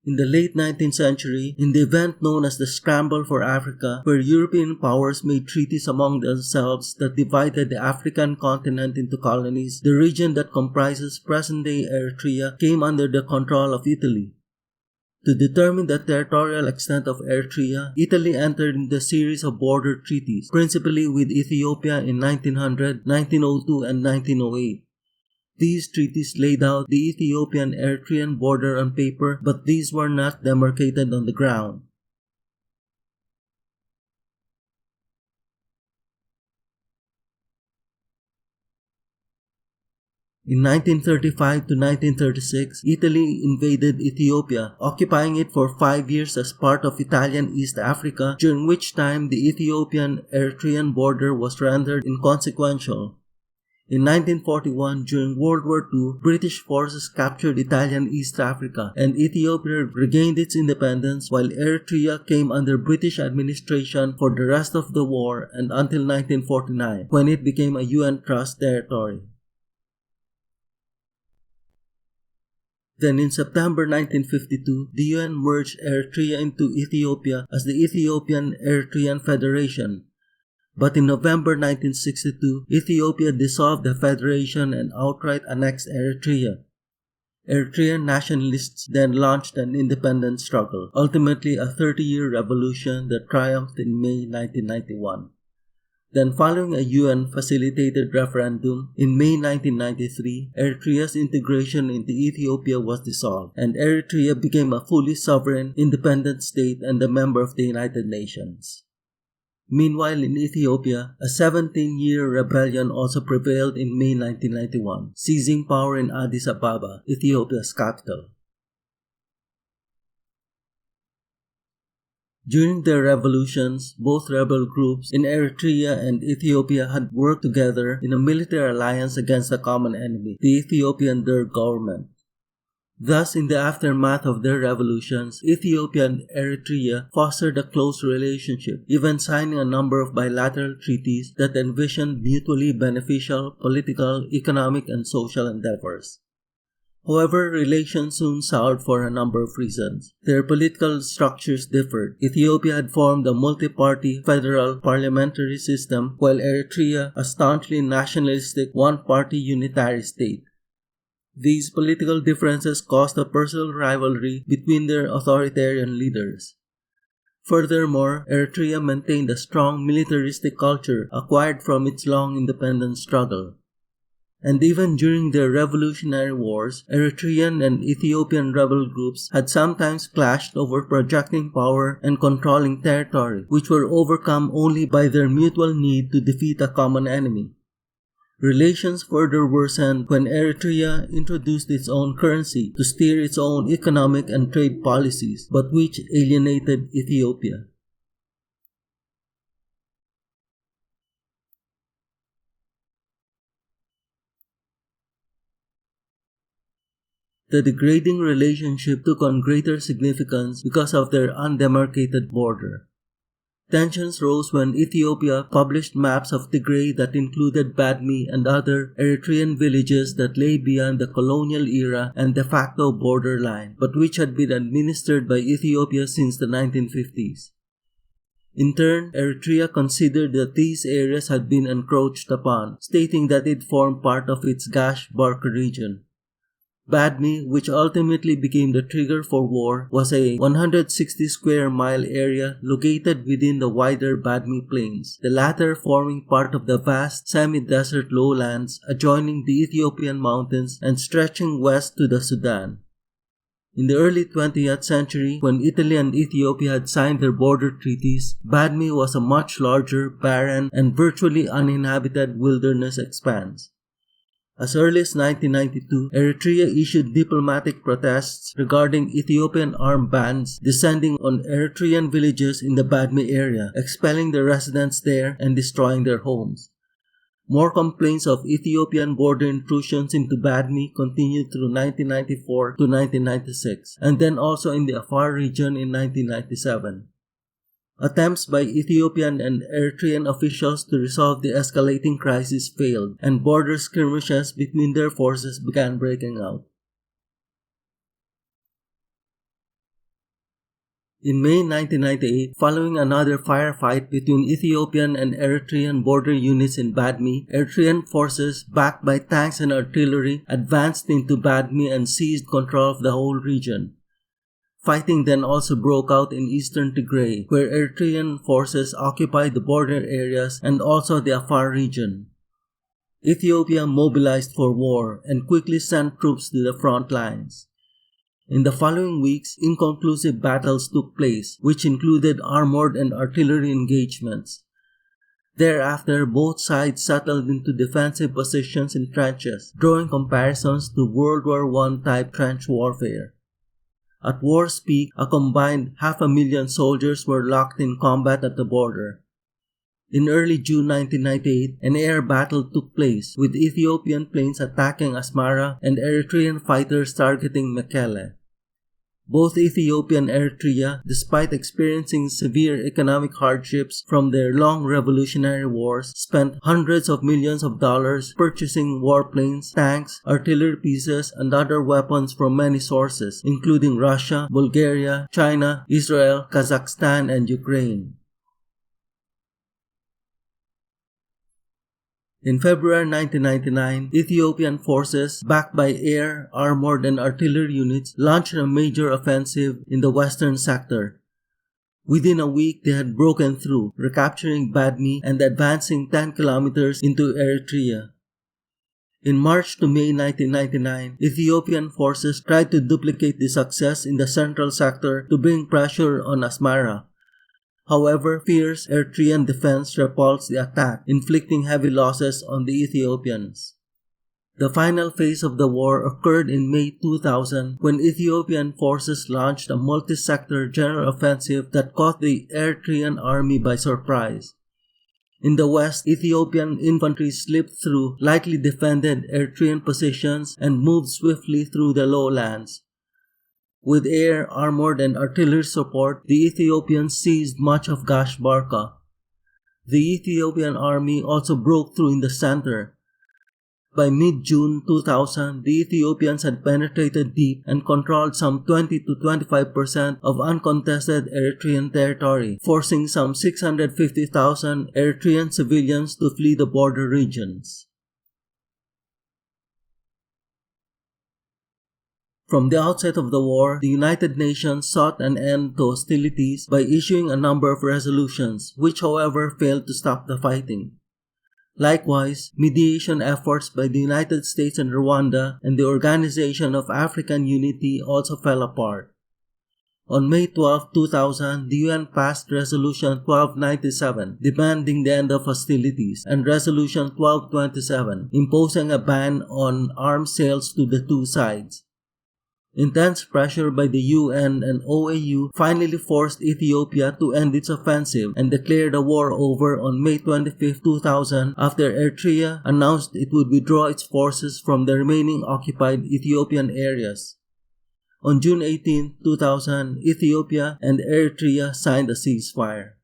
In the late 19th century, in the event known as the Scramble for Africa, where European powers made treaties among themselves that divided the African continent into colonies, the region that comprises present-day Eritrea came under the control of Italy. To determine the territorial extent of Eritrea, Italy entered into a series of border treaties, principally with Ethiopia in 1900, 1902, and 1908. These treaties laid out the Ethiopian Eritrean border on paper, but these were not demarcated on the ground. In 1935 to 1936, Italy invaded Ethiopia, occupying it for 5 years as part of Italian East Africa, during which time the Ethiopian-Eritrean border was rendered inconsequential. In 1941, during World War II, British forces captured Italian East Africa, and Ethiopia regained its independence while Eritrea came under British administration for the rest of the war and until 1949, when it became a UN Trust territory. Then in September 1952, the UN merged Eritrea into Ethiopia as the Ethiopian Eritrean Federation. But in November 1962, Ethiopia dissolved the federation and outright annexed Eritrea. Eritrean nationalists then launched an independence struggle, ultimately a 30-year revolution that triumphed in May 1991. Then following a UN-facilitated referendum, in May 1993, Eritrea's integration into Ethiopia was dissolved, and Eritrea became a fully sovereign, independent state and a member of the United Nations. Meanwhile, in Ethiopia, a 17-year rebellion also prevailed in May 1991, seizing power in Addis Ababa, Ethiopia's capital. During their revolutions, both rebel groups in Eritrea and Ethiopia had worked together in a military alliance against a common enemy, the Ethiopian Derg government. Thus, in the aftermath of their revolutions, Ethiopia and Eritrea fostered a close relationship, even signing a number of bilateral treaties that envisioned mutually beneficial political, economic, and social endeavors. However, relations soon soured for a number of reasons. Their political structures differed. Ethiopia had formed a multi-party federal parliamentary system, while Eritrea a staunchly nationalistic one-party unitary state. These political differences caused a personal rivalry between their authoritarian leaders. Furthermore, Eritrea maintained a strong militaristic culture acquired from its long independence struggle. And even during their revolutionary wars, Eritrean and Ethiopian rebel groups had sometimes clashed over projecting power and controlling territory, which were overcome only by their mutual need to defeat a common enemy. Relations further worsened when Eritrea introduced its own currency to steer its own economic and trade policies, but which alienated Ethiopia. The degrading relationship took on greater significance because of their undemarcated border. Tensions rose when Ethiopia published maps of Tigray that included Badme and other Eritrean villages that lay beyond the colonial era and de facto borderline, but which had been administered by Ethiopia since the 1950s. In turn, Eritrea considered that these areas had been encroached upon, stating that it formed part of its Gash-Barka region. Badme, which ultimately became the trigger for war, was a 160 square mile area located within the wider Badme Plains, the latter forming part of the vast semi-desert lowlands adjoining the Ethiopian mountains and stretching west to the Sudan. In the early 20th century, when Italy and Ethiopia had signed their border treaties, Badme was a much larger, barren, and virtually uninhabited wilderness expanse. As early as 1992, Eritrea issued diplomatic protests regarding Ethiopian armed bands descending on Eritrean villages in the Badme area, expelling the residents there and destroying their homes. More complaints of Ethiopian border intrusions into Badme continued through 1994 to 1996, and then also in the Afar region in 1997. Attempts by Ethiopian and Eritrean officials to resolve the escalating crisis failed, and border skirmishes between their forces began breaking out. In May 1998, following another firefight between Ethiopian and Eritrean border units in Badme, Eritrean forces, backed by tanks and artillery, advanced into Badme and seized control of the whole region. Fighting then also broke out in eastern Tigray, where Eritrean forces occupied the border areas and also the Afar region. Ethiopia mobilized for war and quickly sent troops to the front lines. In the following weeks, inconclusive battles took place, which included armored and artillery engagements. Thereafter, both sides settled into defensive positions in trenches, drawing comparisons to World War I type trench warfare. At war's peak, a combined 500,000 soldiers were locked in combat at the border. In early June 1998, an air battle took place, with Ethiopian planes attacking Asmara and Eritrean fighters targeting Mekelle. Both Ethiopia and Eritrea, despite experiencing severe economic hardships from their long revolutionary wars, spent hundreds of millions of dollars purchasing warplanes, tanks, artillery pieces, and other weapons from many sources, including Russia, Bulgaria, China, Israel, Kazakhstan, and Ukraine. In February 1999, Ethiopian forces, backed by air, armored, and artillery units, launched a major offensive in the western sector. Within a week, they had broken through, recapturing Badme and advancing 10 kilometers into Eritrea. In March to May 1999, Ethiopian forces tried to duplicate the success in the central sector to bring pressure on Asmara. However, fierce Eritrean defense repulsed the attack, inflicting heavy losses on the Ethiopians. The final phase of the war occurred in May 2000 when Ethiopian forces launched a multi-sector general offensive that caught the Eritrean army by surprise. In the west, Ethiopian infantry slipped through lightly defended Eritrean positions and moved swiftly through the lowlands. With air, armored, and artillery support, the Ethiopians seized much of Gash Barka. The Ethiopian army also broke through in the center. By mid-June 2000, the Ethiopians had penetrated deep and controlled some 20 to 25% of uncontested Eritrean territory, forcing some 650,000 Eritrean civilians to flee the border regions. From the outset of the war, the United Nations sought an end to hostilities by issuing a number of resolutions, which however failed to stop the fighting. Likewise, mediation efforts by the United States and Rwanda and the Organization of African Unity also fell apart. On May 12, 2000, the UN passed Resolution 1297 demanding the end of hostilities and Resolution 1227 imposing a ban on arms sales to the two sides. Intense pressure by the UN and OAU finally forced Ethiopia to end its offensive and declare the war over on May 25, 2000 after Eritrea announced it would withdraw its forces from the remaining occupied Ethiopian areas. On June 18, 2000, Ethiopia and Eritrea signed a ceasefire.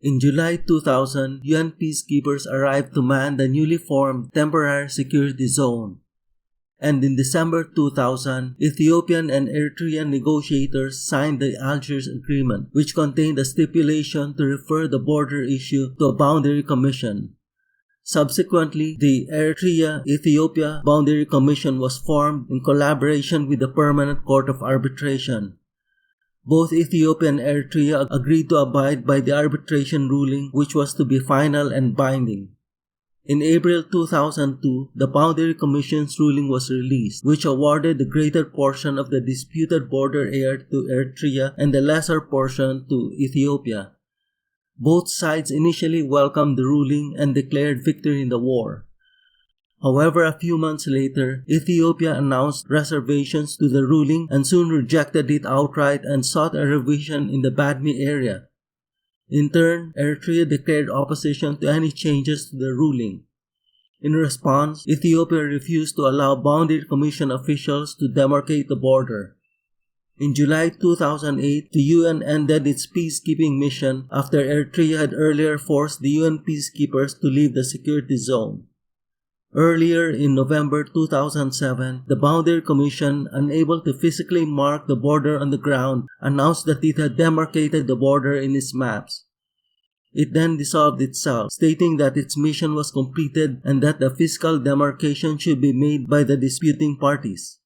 In July 2000, UN peacekeepers arrived to man the newly formed Temporary Security Zone. And in December 2000, Ethiopian and Eritrean negotiators signed the Algiers Agreement, which contained a stipulation to refer the border issue to a Boundary Commission. Subsequently, the Eritrea Ethiopia Boundary Commission was formed in collaboration with the Permanent Court of Arbitration. Both Ethiopia and Eritrea agreed to abide by the arbitration ruling, which was to be final and binding. In April 2002, the Boundary Commission's ruling was released, which awarded the greater portion of the disputed border area to Eritrea and the lesser portion to Ethiopia. Both sides initially welcomed the ruling and declared victory in the war. However, a few months later, Ethiopia announced reservations to the ruling and soon rejected it outright and sought a revision in the Badme area. In turn, Eritrea declared opposition to any changes to the ruling. In response, Ethiopia refused to allow Boundary Commission officials to demarcate the border. In July 2008, the UN ended its peacekeeping mission after Eritrea had earlier forced the UN peacekeepers to leave the security zone. Earlier in November 2007, the Boundary Commission, unable to physically mark the border on the ground, announced that it had demarcated the border in its maps. It then dissolved itself, stating that its mission was completed and that the physical demarcation should be made by the disputing parties.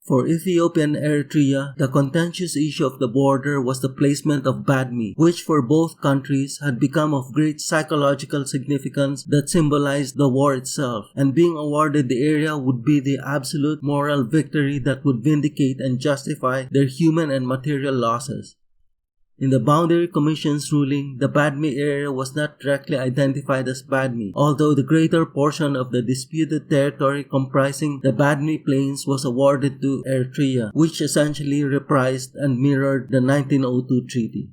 For Ethiopia and Eritrea, the contentious issue of the border was the placement of Badme, which for both countries had become of great psychological significance that symbolized the war itself, and being awarded the area would be the absolute moral victory that would vindicate and justify their human and material losses. In the Boundary Commission's ruling, the Badme area was not directly identified as Badme, although the greater portion of the disputed territory comprising the Badme Plains was awarded to Eritrea, which essentially reprised and mirrored the 1902 treaty.